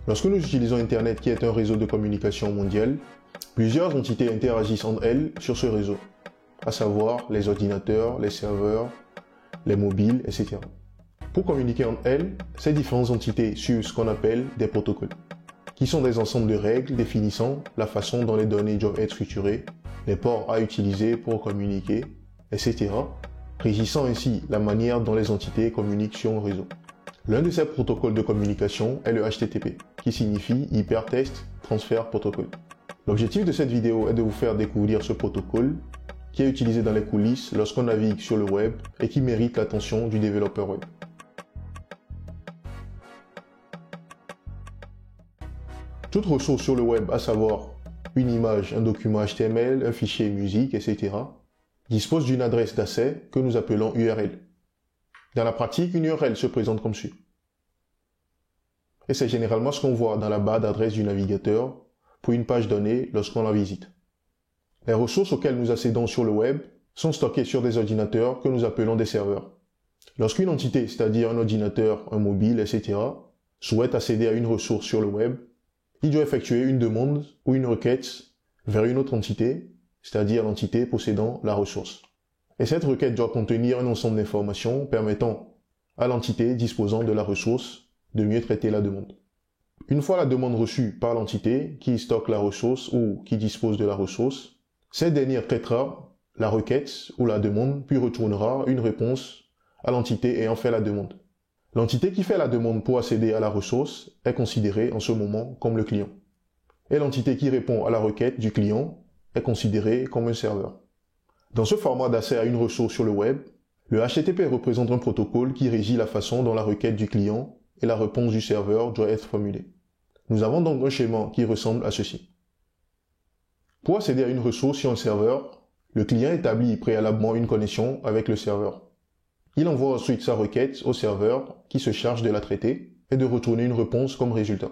Lorsque nous utilisons Internet qui est un réseau de communication mondial, plusieurs entités interagissent entre elles sur ce réseau, à savoir les ordinateurs, les serveurs, les mobiles, etc. Pour communiquer entre elles, ces différentes entités suivent ce qu'on appelle des protocoles, qui sont des ensembles de règles définissant la façon dont les données doivent être structurées, les ports à utiliser pour communiquer, etc., régissant ainsi la manière dont les entités communiquent sur un réseau. L'un de ces protocoles de communication est le HTTP, qui signifie Hypertext Transfer Protocol. L'objectif de cette vidéo est de vous faire découvrir ce protocole qui est utilisé dans les coulisses lorsqu'on navigue sur le web et qui mérite l'attention du développeur web. Toute ressource sur le web, à savoir une image, un document HTML, un fichier musique, etc., dispose d'une adresse d'accès que nous appelons URL. Dans la pratique, une URL se présente comme suit. Et c'est généralement ce qu'on voit dans la barre d'adresse du navigateur pour une page donnée lorsqu'on la visite. Les ressources auxquelles nous accédons sur le web sont stockées sur des ordinateurs que nous appelons des serveurs. Lorsqu'une entité, c'est-à-dire un ordinateur, un mobile, etc., souhaite accéder à une ressource sur le web, il doit effectuer une demande ou une requête vers une autre entité, c'est-à-dire l'entité possédant la ressource. Et cette requête doit contenir un ensemble d'informations permettant à l'entité disposant de la ressource de mieux traiter la demande. Une fois la demande reçue par l'entité qui stocke la ressource ou qui dispose de la ressource, cette dernière traitera la requête ou la demande puis retournera une réponse à l'entité ayant fait la demande. L'entité qui fait la demande pour accéder à la ressource est considérée en ce moment comme le client. Et l'entité qui répond à la requête du client est considérée comme un serveur. Dans ce format d'accès à une ressource sur le web, le HTTP représente un protocole qui régit la façon dont la requête du client et la réponse du serveur doit être formulée. Nous avons donc un schéma qui ressemble à ceci. Pour accéder à une ressource sur un serveur, le client établit préalablement une connexion avec le serveur. Il envoie ensuite sa requête au serveur qui se charge de la traiter et de retourner une réponse comme résultat.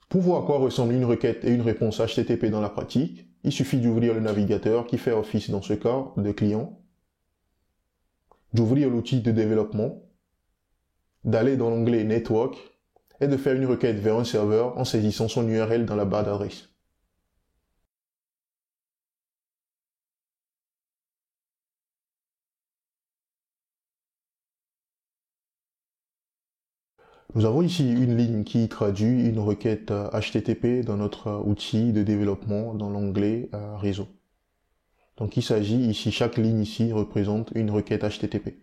Pour voir à quoi ressemble une requête et une réponse HTTP dans la pratique, il suffit d'ouvrir le navigateur qui fait office dans ce cas de client, d'ouvrir l'outil de développement, d'aller dans l'onglet Network et de faire une requête vers un serveur en saisissant son URL dans la barre d'adresse. Nous avons ici une ligne qui traduit une requête HTTP dans notre outil de développement dans l'onglet réseau. Donc il s'agit ici, chaque ligne ici représente une requête HTTP.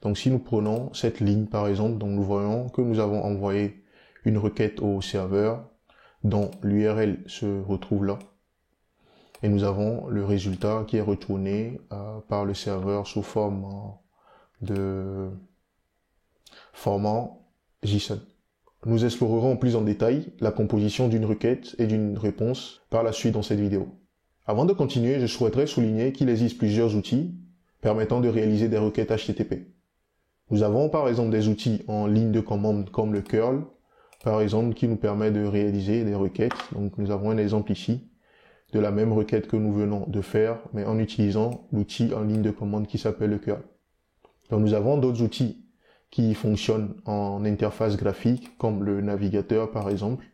Donc si nous prenons cette ligne par exemple, donc nous voyons que nous avons envoyé une requête au serveur dont l'URL se retrouve là. Et nous avons le résultat qui est retourné par le serveur sous forme de format JSON. Nous explorerons plus en détail la composition d'une requête et d'une réponse par la suite dans cette vidéo. Avant de continuer, je souhaiterais souligner qu'il existe plusieurs outils permettant de réaliser des requêtes HTTP. Nous avons par exemple des outils en ligne de commande comme le curl, par exemple, qui nous permet de réaliser des requêtes. Donc nous avons un exemple ici de la même requête que nous venons de faire, mais en utilisant l'outil en ligne de commande qui s'appelle le curl. Donc nous avons d'autres outils qui fonctionnent en interface graphique, comme le navigateur par exemple,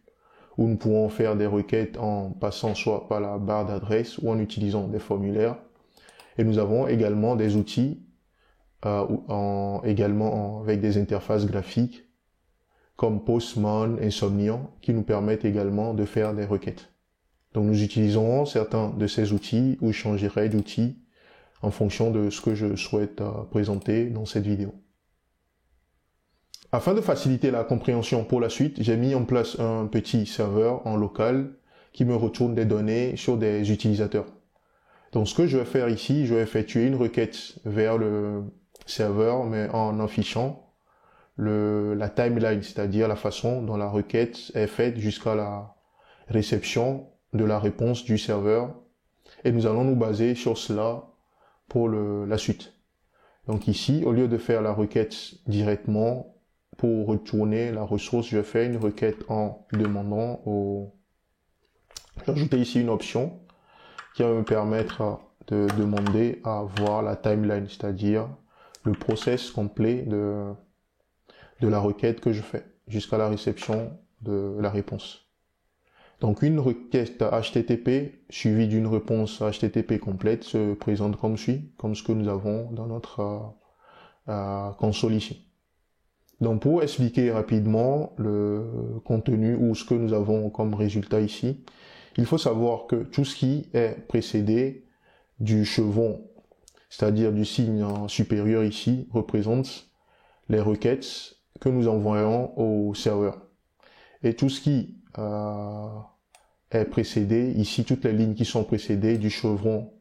où nous pouvons faire des requêtes en passant soit par la barre d'adresse ou en utilisant des formulaires. Et nous avons également des outils avec des interfaces graphiques comme Postman, Insomnian, qui nous permettent également de faire des requêtes. Donc nous utiliserons certains de ces outils ou je changerai d'outil en fonction de ce que je souhaite présenter dans cette vidéo. Afin de faciliter la compréhension pour la suite, j'ai mis en place un petit serveur en local qui me retourne des données sur des utilisateurs. Donc ce que je vais faire ici, je vais effectuer une requête vers le serveur, mais en affichant la timeline, c'est-à-dire la façon dont la requête est faite jusqu'à la réception de la réponse du serveur. Et nous allons nous baser sur cela pour la suite. Donc ici, au lieu de faire la requête directement, pour retourner la ressource, je fais une requête en demandant J'ai ajouté ici une option qui va me permettre de demander à voir la timeline, c'est-à-dire le process complet de la requête que je fais jusqu'à la réception de la réponse. Donc une requête HTTP suivie d'une réponse HTTP complète se présente comme suit, comme ce que nous avons dans notre console ici. Donc pour expliquer rapidement le contenu ou ce que nous avons comme résultat ici, il faut savoir que tout ce qui est précédé du chevron, c'est-à-dire du signe supérieur ici, représente les requêtes que nous envoyons au serveur. Et tout ce qui est précédé, ici, toutes les lignes qui sont précédées du chevron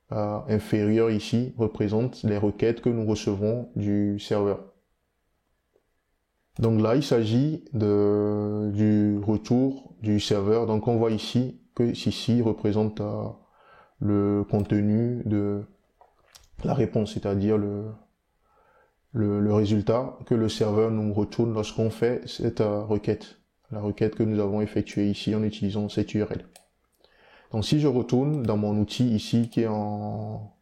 inférieur ici, représentent les requêtes que nous recevons du serveur. Donc là, il s'agit du retour du serveur. Donc on voit ici que ceci représente le contenu de la réponse, c'est-à-dire le résultat que le serveur nous retourne lorsqu'on fait cette requête. La requête que nous avons effectuée ici en utilisant cette URL. Donc si je retourne dans mon outil ici qui est en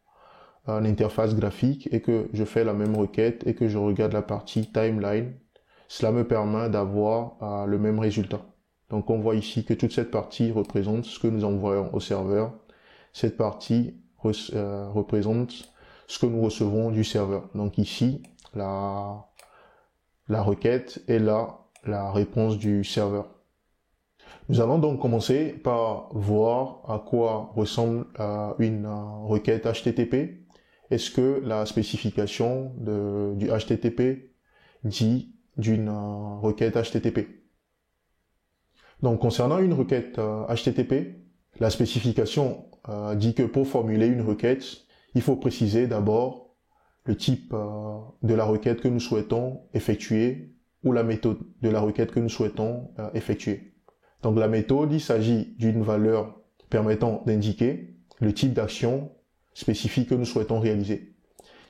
interface graphique et que je fais la même requête et que je regarde la partie timeline, cela me permet d'avoir le même résultat. Donc on voit ici que toute cette partie représente ce que nous envoyons au serveur. Cette partie représente ce que nous recevons du serveur. Donc ici, la requête est là, la réponse du serveur. Nous allons donc commencer par voir à quoi ressemble une requête HTTP. Est-ce que la spécification du HTTP dit d'une requête HTTP? Donc concernant une requête HTTP, la spécification dit que pour formuler une requête, il faut préciser d'abord le type de la requête que nous souhaitons effectuer ou la méthode de la requête que nous souhaitons effectuer. Donc la méthode, il s'agit d'une valeur permettant d'indiquer le type d'action spécifique que nous souhaitons réaliser.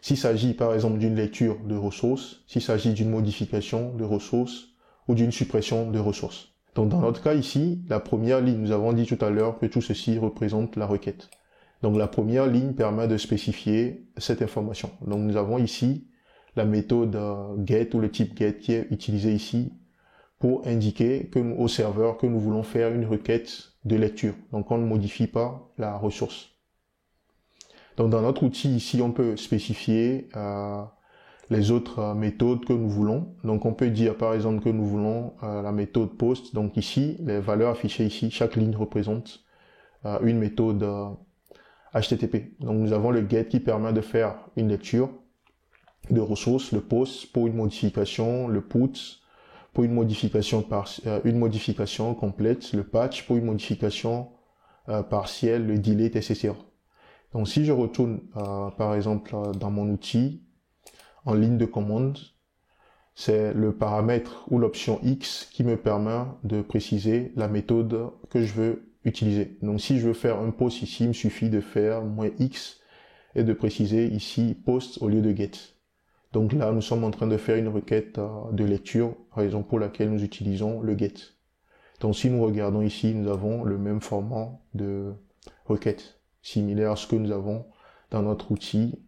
S'il s'agit par exemple d'une lecture de ressources, s'il s'agit d'une modification de ressources ou d'une suppression de ressources. Donc dans notre cas ici, la première ligne, nous avons dit tout à l'heure que tout ceci représente la requête. Donc la première ligne permet de spécifier cette information. Donc nous avons ici la méthode get ou le type get qui est utilisé ici pour indiquer au serveur que nous voulons faire une requête de lecture. Donc on ne modifie pas la ressource. Donc dans notre outil ici, on peut spécifier les autres méthodes que nous voulons. Donc on peut dire par exemple que nous voulons la méthode post. Donc ici, les valeurs affichées ici, chaque ligne représente une méthode HTTP. Donc nous avons le get qui permet de faire une lecture de ressources, le post pour une modification, le put pour une modification complète, le patch pour une modification partielle, le delete, etc. Donc si je retourne par exemple dans mon outil, en ligne de commande, c'est le paramètre ou l'option X qui me permet de préciser la méthode que je veux utiliser. Donc si je veux faire un post ici, il me suffit de faire -X et de préciser ici post au lieu de get. Donc là, nous sommes en train de faire une requête de lecture, raison pour laquelle nous utilisons le get. Donc si nous regardons ici, nous avons le même format de requête, similaire à ce que nous avons dans notre outil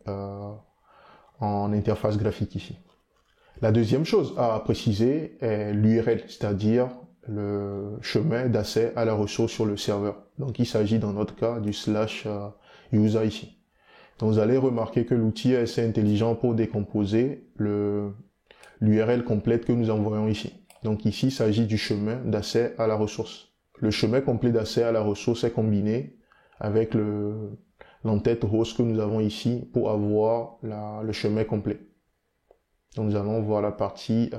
en interface graphique ici. La deuxième chose à préciser est l'URL, c'est-à-dire le chemin d'accès à la ressource sur le serveur. Donc il s'agit dans notre cas du /user ici. Donc vous allez remarquer que l'outil est assez intelligent pour décomposer l'URL complète que nous envoyons ici. Donc ici, il s'agit du chemin d'accès à la ressource. Le chemin complet d'accès à la ressource est combiné avec l'entête rose que nous avons ici pour avoir le chemin complet. Donc nous allons voir la partie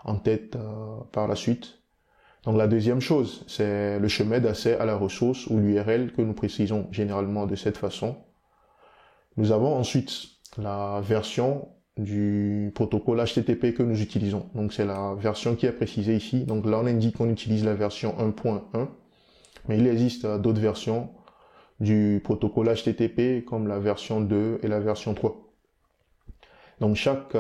en tête par la suite. Donc la deuxième chose, c'est le chemin d'accès à la ressource ou l'URL que nous précisons généralement de cette façon. Nous avons ensuite la version du protocole HTTP que nous utilisons. Donc c'est la version qui est précisée ici. Donc là on indique qu'on utilise la version 1.1, mais il existe d'autres versions du protocole HTTP comme la version 2 et la version 3. Donc chaque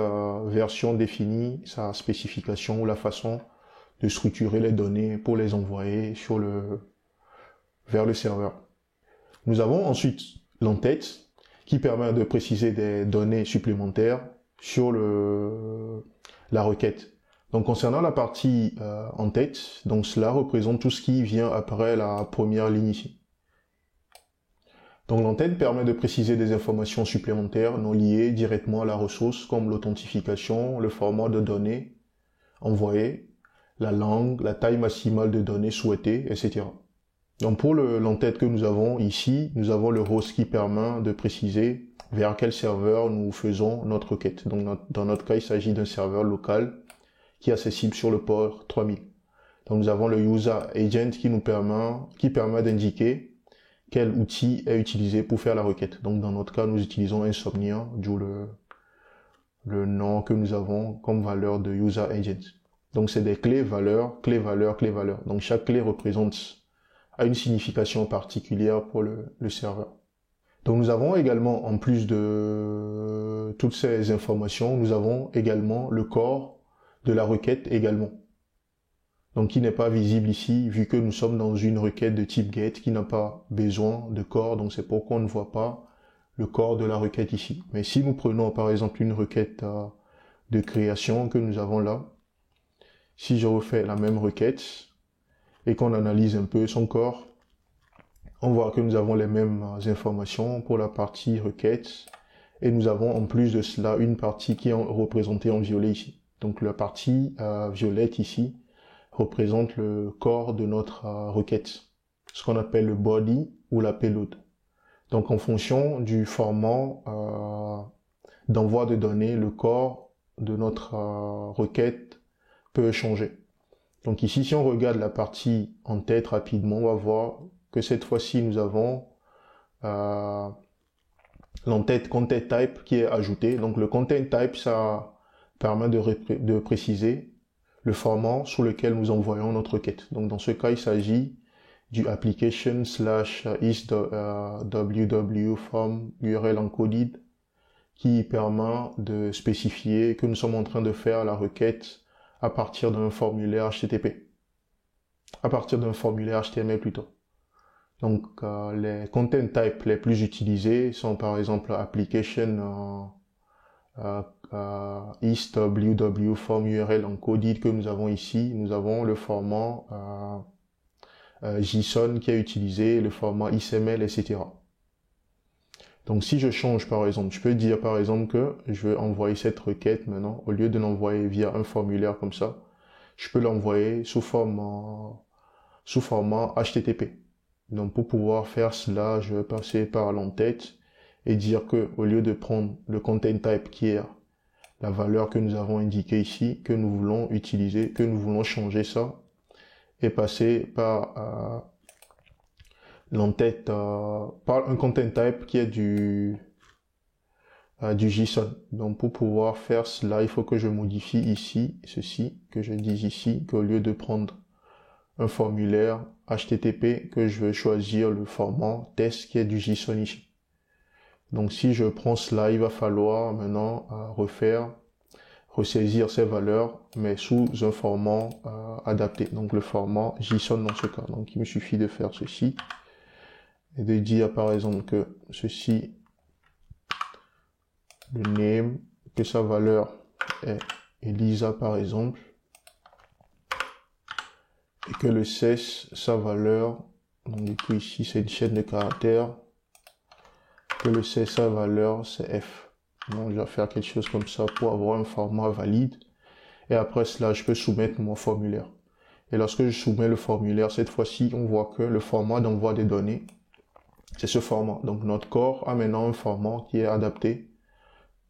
version définit sa spécification ou la façon de structurer les données pour les envoyer vers le serveur. Nous avons ensuite l'entête qui permet de préciser des données supplémentaires sur la requête. Donc concernant la partie en tête, donc cela représente tout ce qui vient après la première ligne ici. Donc l'entête permet de préciser des informations supplémentaires non liées directement à la ressource comme l'authentification, le format de données envoyé, la langue, la taille maximale de données souhaitée, etc. Donc pour l'entête que nous avons ici, nous avons le host qui permet de préciser vers quel serveur nous faisons notre requête. Donc dans notre cas, il s'agit d'un serveur local qui est accessible sur le port 3000. Donc nous avons le user agent qui permet d'indiquer quel outil est utilisé pour faire la requête. Donc dans notre cas, nous utilisons Insomnia, d'où le nom que nous avons comme valeur de user agent. Donc c'est des clés, valeurs, clé, valeur, clé, valeur. Donc chaque clé a une signification particulière pour le serveur. Donc nous avons également, en plus de toutes ces informations, nous avons également le corps de la requête également. Donc qui n'est pas visible ici, vu que nous sommes dans une requête de type GET qui n'a pas besoin de corps, donc c'est pourquoi on ne voit pas le corps de la requête ici. Mais si nous prenons par exemple une requête de création que nous avons là, si je refais la même requête et qu'on analyse un peu son corps, on voit que nous avons les mêmes informations pour la partie requête et nous avons en plus de cela une partie qui est représentée en violet ici. Donc la partie violette ici représente le corps de notre requête, ce qu'on appelle le body ou la payload. Donc en fonction du format d'envoi de données, le corps de notre requête peut changer. Donc ici, si on regarde la partie en tête rapidement, on va voir que cette fois-ci, nous avons l'entête content type qui est ajouté. Donc le content type, ça permet de préciser le format sur lequel nous envoyons notre requête. Donc dans ce cas, il s'agit du application/is.ww form URL encoded qui permet de spécifier que nous sommes en train de faire la requête à partir d'un formulaire HTTP. À partir d'un formulaire HTML plutôt. Donc les content types les plus utilisés sont par exemple application is.ww form URL encoded que nous avons ici. Nous avons le format JSON qui est utilisé, le format XML, etc. Donc si je change par exemple, je peux dire par exemple que je veux envoyer cette requête maintenant, au lieu de l'envoyer via un formulaire comme ça, je peux l'envoyer sous format HTTP. Donc pour pouvoir faire cela, je vais passer par l'entête et dire que au lieu de prendre le content type qui est la valeur que nous avons indiquée ici, que nous voulons utiliser, que nous voulons changer ça, et passer par l'entête, par un content type qui est du JSON. Donc pour pouvoir faire cela, il faut que je modifie ici, ceci, que je dise ici, qu'au lieu de prendre un formulaire HTTP, que je vais choisir le format test qui est du JSON ici. Donc si je prends cela, il va falloir maintenant ressaisir ces valeurs, mais sous un format adapté. Donc le format JSON dans ce cas. Donc il me suffit de faire ceci et de dire par exemple que ceci, le name, que sa valeur est Elisa par exemple, et que le cesse, sa valeur, donc du coup ici c'est une chaîne de caractères, que le cesse, sa valeur c'est F. Donc je vais faire quelque chose comme ça pour avoir un format valide, et après cela je peux soumettre mon formulaire. Et lorsque je soumets le formulaire, cette fois-ci on voit que le format d'envoi des données, c'est ce format. Donc notre corps a maintenant un format qui est adapté,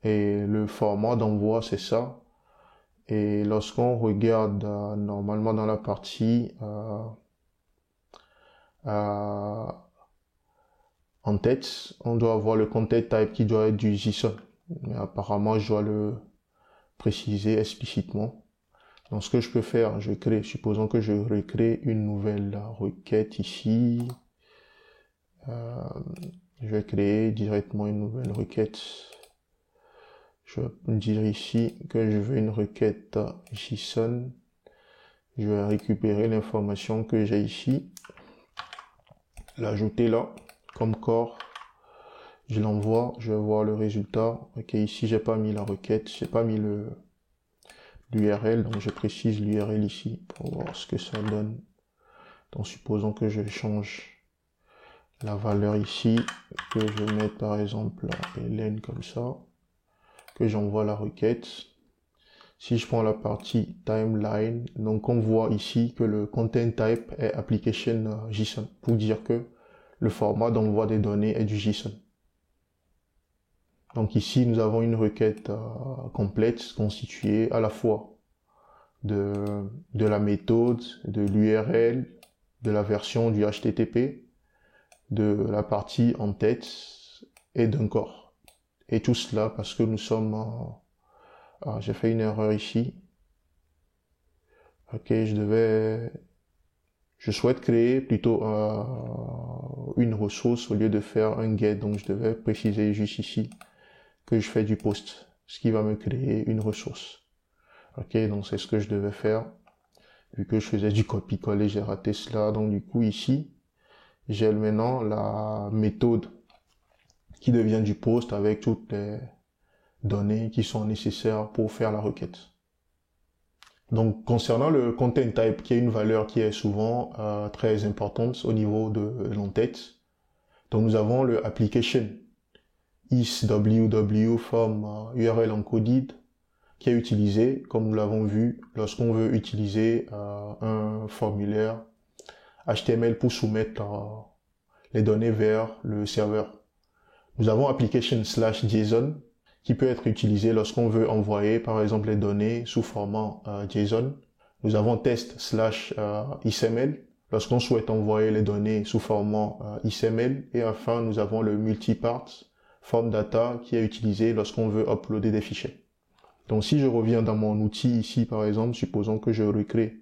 et le format d'envoi c'est ça. Et lorsqu'on regarde normalement dans la partie en tête, on doit avoir le content type qui doit être du JSON. Mais apparemment, je dois le préciser explicitement. Donc ce que je peux faire, supposons que je recrée une nouvelle requête ici. Je vais créer directement une nouvelle requête. Je vais dire ici que je veux une requête JSON. Je vais récupérer l'information que j'ai ici, l'ajouter là comme corps. Je l'envoie, je vais voir le résultat. Ok, ici j'ai pas mis la requête, j'ai pas mis le l'URL. Donc je précise l'URL ici pour voir ce que ça donne. Donc supposons que je change la valeur ici, que je mette par exemple Hélène comme ça, que j'envoie la requête. Si je prends la partie timeline, donc on voit ici que le content type est application JSON, pour dire que le format d'envoi des données est du JSON. Donc ici, nous avons une requête complète constituée à la fois de la méthode, de l'URL, de la version du HTTP, de la partie en tête et d'un corps. Et tout cela parce que nous sommes... j'ai fait une erreur ici. Ok, je souhaite créer plutôt une ressource au lieu de faire un get. Donc je devais préciser juste ici que je fais du post, ce qui va me créer une ressource. Ok, donc c'est ce que je devais faire. Vu que je faisais du copier-coller, j'ai raté cela. Donc du coup ici, j'ai maintenant la méthode qui devient du post avec toutes les données qui sont nécessaires pour faire la requête. Donc concernant le content type, qui est une valeur qui est souvent très importante au niveau de l'entête, donc nous avons le application is www from URL encoded qui est utilisé, comme nous l'avons vu, lorsqu'on veut utiliser un formulaire HTML pour soumettre les données vers le serveur. Nous avons application/JSON qui peut être utilisé lorsqu'on veut envoyer par exemple les données sous format JSON. Nous avons test/XML lorsqu'on souhaite envoyer les données sous format XML. Et enfin, nous avons le multipart form data qui est utilisé lorsqu'on veut uploader des fichiers. Donc si je reviens dans mon outil ici par exemple, supposons que je recrée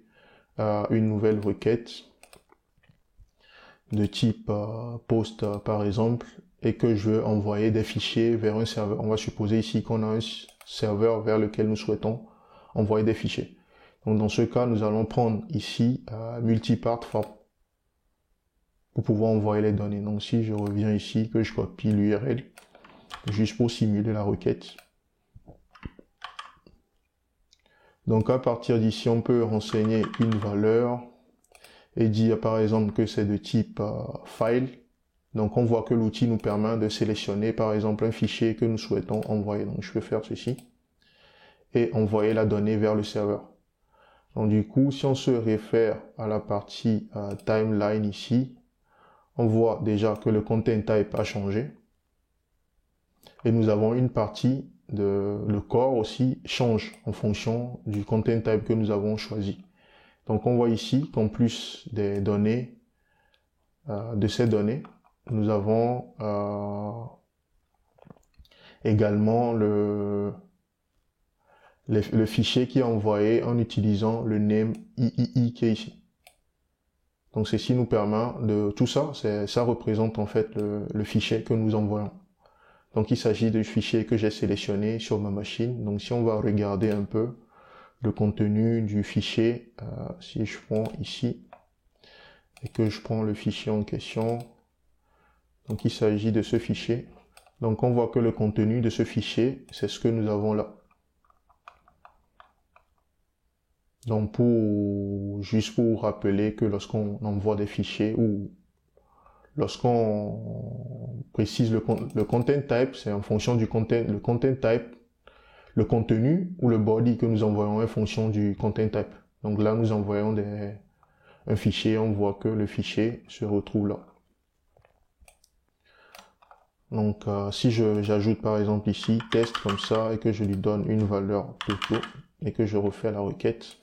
une nouvelle requête de type post par exemple, et que je veux envoyer des fichiers vers un serveur. On va supposer ici qu'on a un serveur vers lequel nous souhaitons envoyer des fichiers. Donc dans ce cas, nous allons prendre ici multipart form pour pouvoir envoyer les données. Donc si je reviens ici, que je copie l'URL, juste pour simuler la requête. Donc à partir d'ici, on peut renseigner une valeur et dire par exemple que c'est de type file. Donc on voit que l'outil nous permet de sélectionner par exemple un fichier que nous souhaitons envoyer. Donc je peux faire ceci et envoyer la donnée vers le serveur. Donc du coup, si on se réfère à la partie timeline ici, on voit déjà que le content type a changé. Et nous avons une partie le corps aussi change en fonction du content type que nous avons choisi. Donc on voit ici qu'en plus des données, de ces données, nous avons également le fichier qui est envoyé en utilisant le name III qui est ici. Donc ceci nous permet de tout ça, ça représente en fait le fichier que nous envoyons. Donc il s'agit du fichier que j'ai sélectionné sur ma machine. Donc si on va regarder un peu le contenu du fichier, si je prends ici et que je prends le fichier en question, donc il s'agit de ce fichier. Donc on voit que le contenu de ce fichier, c'est ce que nous avons là. Donc juste pour rappeler que lorsqu'on envoie des fichiers ou lorsqu'on précise le content type, c'est en fonction du content, le content type, le contenu ou le body que nous envoyons est en fonction du content type. Donc là, nous envoyons un fichier, on voit que le fichier se retrouve là. Donc si j'ajoute par exemple ici test comme ça et que je lui donne une valeur plutôt et que je refais la requête,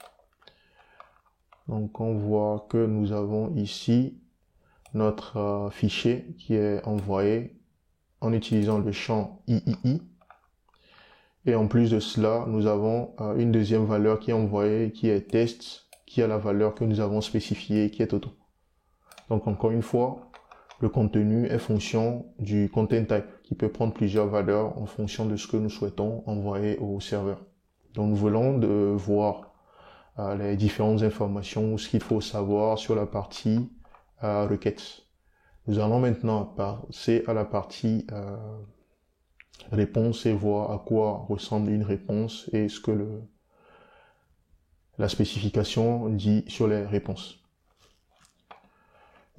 donc on voit que nous avons ici notre fichier qui est envoyé en utilisant le champ III. Et en plus de cela, nous avons une deuxième valeur qui est envoyée, qui est test, qui a la valeur que nous avons spécifiée, qui est auto. Donc encore une fois, le contenu est fonction du content type, qui peut prendre plusieurs valeurs en fonction de ce que nous souhaitons envoyer au serveur. Donc nous voulons de voir les différentes informations, ce qu'il faut savoir sur la partie requête. Nous allons maintenant passer à la partie réponse et voir à quoi ressemble une réponse et ce que la spécification dit sur les réponses.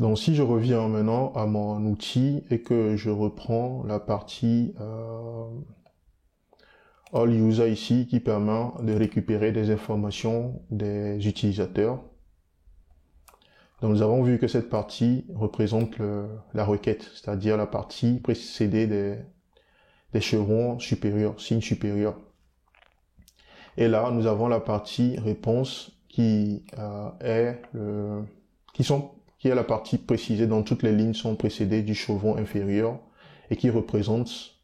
Donc si je reviens maintenant à mon outil et que je reprends la partie All User ici qui permet de récupérer des informations des utilisateurs. Donc nous avons vu que cette partie représente la requête, c'est-à-dire la partie précédée des chevrons supérieurs, signes supérieurs. Et là, nous avons la partie réponse qui est la partie précisée dont toutes les lignes sont précédées du chevron inférieur et qui représente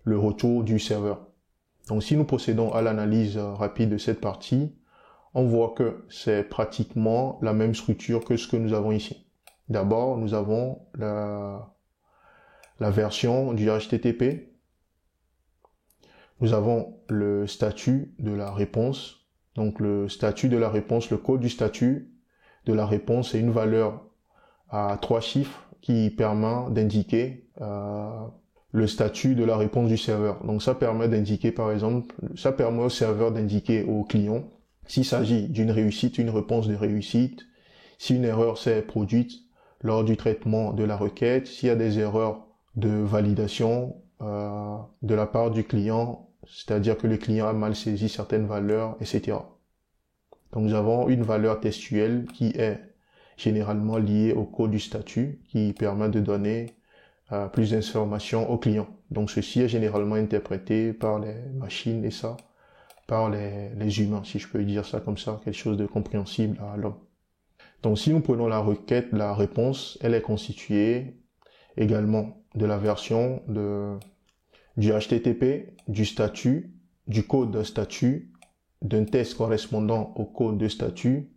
le retour du serveur. Donc si nous procédons à l'analyse rapide de cette partie, on voit que c'est pratiquement la même structure que ce que nous avons ici. D'abord, nous avons la version du HTTP. Nous avons le statut de la réponse. Donc le statut de la réponse, le code du statut de la réponse est une valeur à 3 chiffres qui permet d'indiquer le statut de la réponse du serveur. Donc ça permet d'indiquer, par exemple, ça permet au serveur d'indiquer au client s'il s'agit d'une réussite, une réponse de réussite, si une erreur s'est produite lors du traitement de la requête, s'il y a des erreurs de validation de la part du client, c'est-à-dire que le client a mal saisi certaines valeurs, etc. Donc nous avons une valeur textuelle qui est généralement liée au code du statut, qui permet de donner plus d'informations au client. Donc ceci est généralement interprété par les machines et ça par les humains, si je peux dire ça comme ça, quelque chose de compréhensible à l'homme. Donc si nous prenons la requête, la réponse, elle est constituée également de la version du HTTP, du statut, du code de statut, d'un test correspondant au code de statut,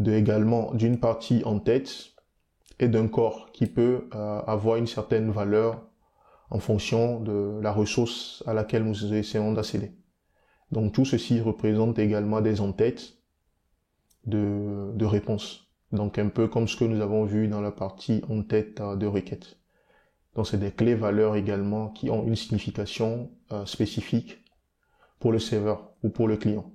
également d'une partie en tête et d'un corps qui peut avoir une certaine valeur en fonction de la ressource à laquelle nous essayons d'accéder. Donc tout ceci représente également des entêtes de réponse. Donc un peu comme ce que nous avons vu dans la partie entête de requête. Donc c'est des clés valeurs également qui ont une signification spécifique pour le serveur ou pour le client.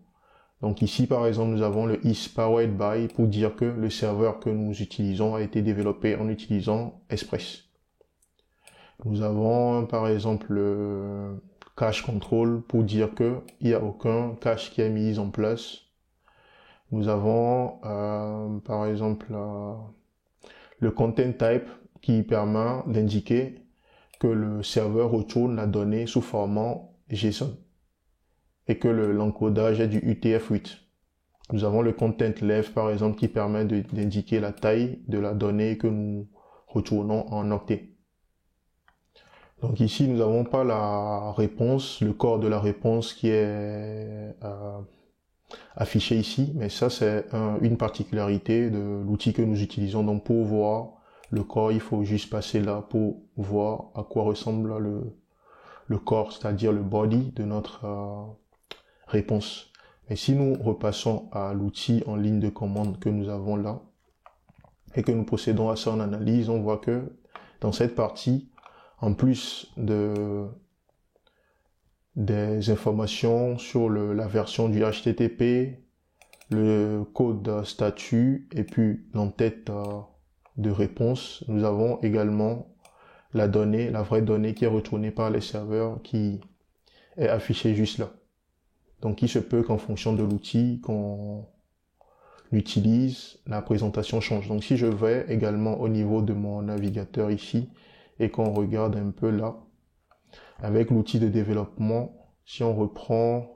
Donc ici par exemple nous avons le is powered by pour dire que le serveur que nous utilisons a été développé en utilisant Express. Nous avons par exemple le cache control pour dire que il n'y a aucun cache qui est mis en place. Nous avons par exemple le content type qui permet d'indiquer que le serveur retourne la donnée sous format JSON et que l'encodage est du UTF-8. Nous avons le content length par exemple qui permet d'indiquer la taille de la donnée que nous retournons en octet. Donc ici, nous n'avons pas la réponse, le corps de la réponse qui est affiché ici, mais ça c'est une particularité de l'outil que nous utilisons. Donc pour voir le corps, il faut juste passer là pour voir à quoi ressemble le corps, c'est-à-dire le body de notre réponse. Et si nous repassons à l'outil en ligne de commande que nous avons là, et que nous procédons à ça en analyse, on voit que dans cette partie, en plus des informations sur la version du HTTP, le code statut et puis l'entête de réponse, nous avons également la donnée, la vraie donnée qui est retournée par les serveurs qui est affichée juste là. Donc il se peut qu'en fonction de l'outil qu'on utilise, la présentation change. Donc si je vais également au niveau de mon navigateur ici, et qu'on regarde un peu là, avec l'outil de développement, si on reprend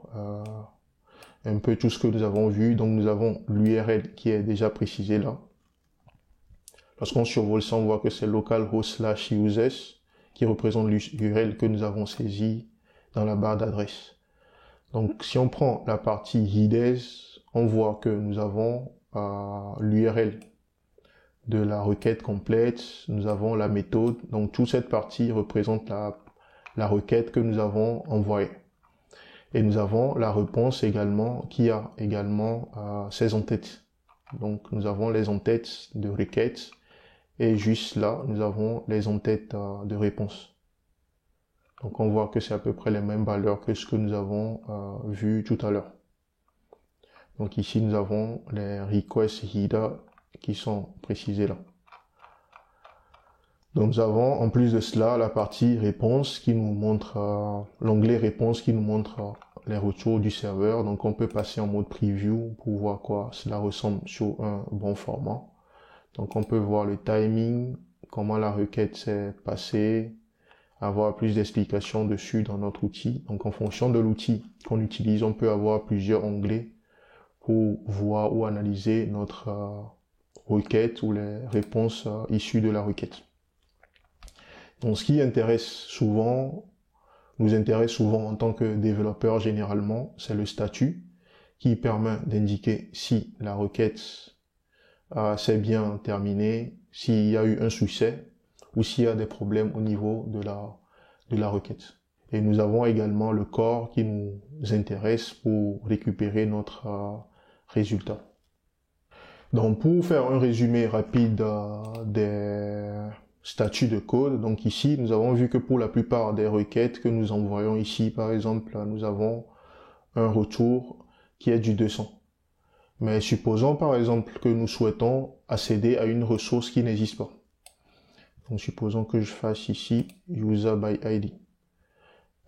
un peu tout ce que nous avons vu, donc nous avons l'URL qui est déjà précisé là. Lorsqu'on survole ça, on voit que c'est localhost/users qui représente l'URL que nous avons saisi dans la barre d'adresse. Donc si on prend la partie IDES, on voit que nous avons l'URL de la requête complète, nous avons la méthode, donc toute cette partie représente la requête que nous avons envoyée. Et nous avons la réponse également qui a également ses entêtes. Donc nous avons les entêtes de requête et juste là nous avons les entêtes de réponse. Donc on voit que c'est à peu près les mêmes valeurs que ce que nous avons vu tout à l'heure. Donc ici, nous avons les request header qui sont précisés là. Donc nous avons en plus de cela la partie réponse qui nous montre, l'onglet réponse qui nous montre les retours du serveur. Donc on peut passer en mode preview pour voir quoi cela ressemble sur un bon format. Donc on peut voir le timing, comment la requête s'est passée, avoir plus d'explications dessus dans notre outil. Donc en fonction de l'outil qu'on utilise, on peut avoir plusieurs onglets pour voir ou analyser notre requête ou les réponses issues de la requête. Donc ce qui nous intéresse souvent en tant que développeur généralement, c'est le statut qui permet d'indiquer si la requête s'est bien terminée, s'il y a eu un succès ou s'il y a des problèmes au niveau de la requête. Et nous avons également le corps qui nous intéresse pour récupérer notre résultat. Donc pour faire un résumé rapide des statuts de code, donc ici nous avons vu que pour la plupart des requêtes que nous envoyons ici, par exemple, nous avons un retour qui est du 200. Mais supposons par exemple que nous souhaitons accéder à une ressource qui n'existe pas. Donc supposons que je fasse ici user by ID.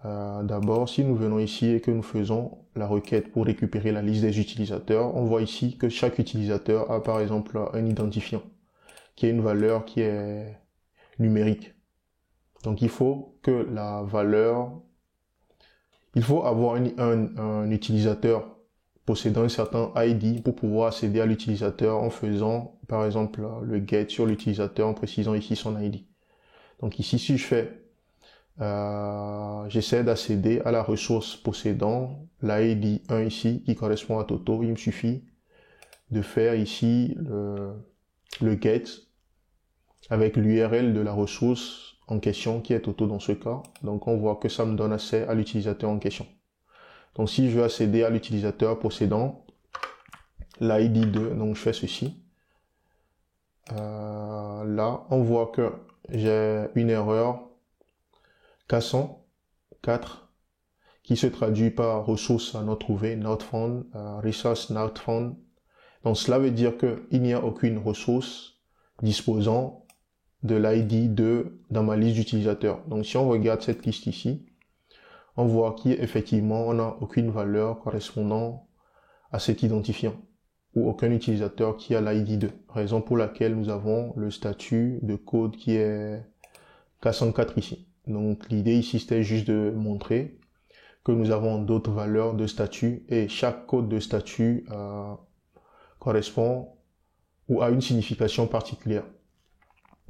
D'abord, si nous venons ici et que nous faisons la requête pour récupérer la liste des utilisateurs, on voit ici que chaque utilisateur a par exemple un identifiant qui a une valeur qui est numérique. Donc il faut que il faut avoir un utilisateur possédant un certain ID pour pouvoir accéder à l'utilisateur en faisant par exemple le get sur l'utilisateur en précisant ici son ID. Donc ici si je fais j'essaie d'accéder à la ressource possédant l'ID 1 ici qui correspond à Toto, il me suffit de faire ici le get avec l'URL de la ressource en question qui est Toto dans ce cas. Donc on voit que ça me donne accès à l'utilisateur en question. Donc si je veux accéder à l'utilisateur possédant l'ID 2, donc je fais ceci. Là on voit que j'ai une erreur K104 qui se traduit par ressource not trouvée, not found, resource not found. Donc cela veut dire qu'il n'y a aucune ressource disposant de l'ID 2 dans ma liste d'utilisateurs. Donc si on regarde cette liste ici, on voit qu'effectivement on n'a aucune valeur correspondant à cet identifiant ou aucun utilisateur qui a l'ID 2. Raison pour laquelle nous avons le statut de code qui est K104 ici. Donc l'idée ici c'était juste de montrer que nous avons d'autres valeurs de statut et chaque code de statut correspond ou a une signification particulière.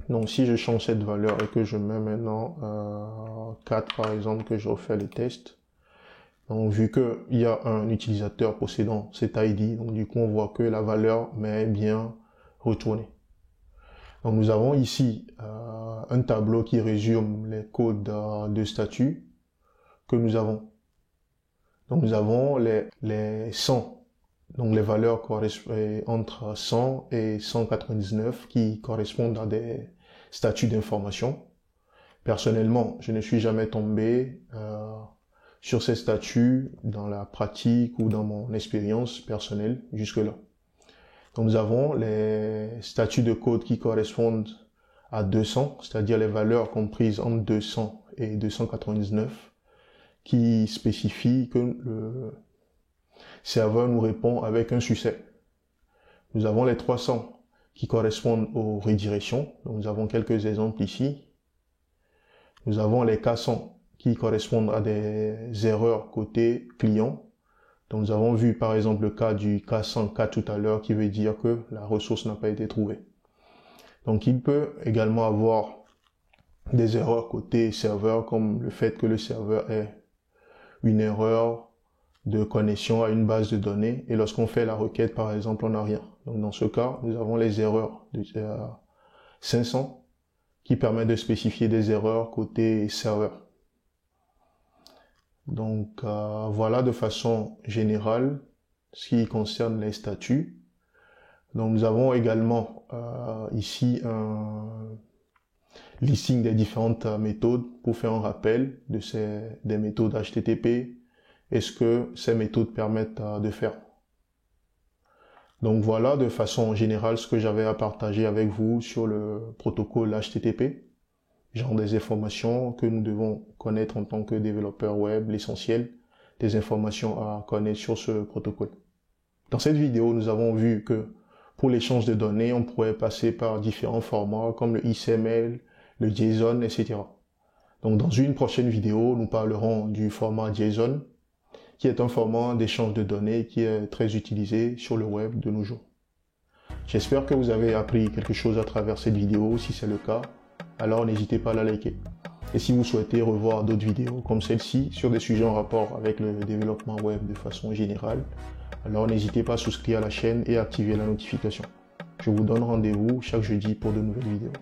Donc si je change cette valeur et que je mets maintenant 4 par exemple, que je refais les tests, donc vu qu'il y a un utilisateur possédant cet ID, donc du coup on voit que la valeur m'est bien retournée. Donc nous avons ici un tableau qui résume les codes de statut que nous avons. Donc nous avons les 100, donc les valeurs entre 100 et 199 qui correspondent à des statuts d'information. Personnellement, je ne suis jamais tombé sur ces statuts dans la pratique ou dans mon expérience personnelle jusque-là. Donc nous avons les statuts de code qui correspondent à 200, c'est-à-dire les valeurs comprises entre 200 et 299, qui spécifient que le serveur nous répond avec un succès. Nous avons les 300 qui correspondent aux redirections, donc nous avons quelques exemples ici. Nous avons les 400 qui correspondent à des erreurs côté client. Donc nous avons vu par exemple le cas du K104 tout à l'heure qui veut dire que la ressource n'a pas été trouvée. Donc il peut également avoir des erreurs côté serveur comme le fait que le serveur ait une erreur de connexion à une base de données et lorsqu'on fait la requête par exemple on n'a rien. Donc dans ce cas nous avons les erreurs de 500 qui permettent de spécifier des erreurs côté serveur. Donc voilà de façon générale ce qui concerne les statuts. Donc nous avons également ici un listing des différentes méthodes pour faire un rappel des méthodes HTTP et ce que ces méthodes permettent de faire. Donc voilà de façon générale ce que j'avais à partager avec vous sur le protocole HTTP, genre des informations que nous devons connaître en tant que développeur web, l'essentiel des informations à connaître sur ce protocole. Dans cette vidéo, nous avons vu que pour l'échange de données, on pourrait passer par différents formats comme le XML, le JSON, etc. Donc dans une prochaine vidéo, nous parlerons du format JSON, qui est un format d'échange de données qui est très utilisé sur le web de nos jours. J'espère que vous avez appris quelque chose à travers cette vidéo. Si c'est le cas, alors n'hésitez pas à la liker. Et si vous souhaitez revoir d'autres vidéos comme celle-ci sur des sujets en rapport avec le développement web de façon générale, alors n'hésitez pas à souscrire à la chaîne et à activer la notification. Je vous donne rendez-vous chaque jeudi pour de nouvelles vidéos.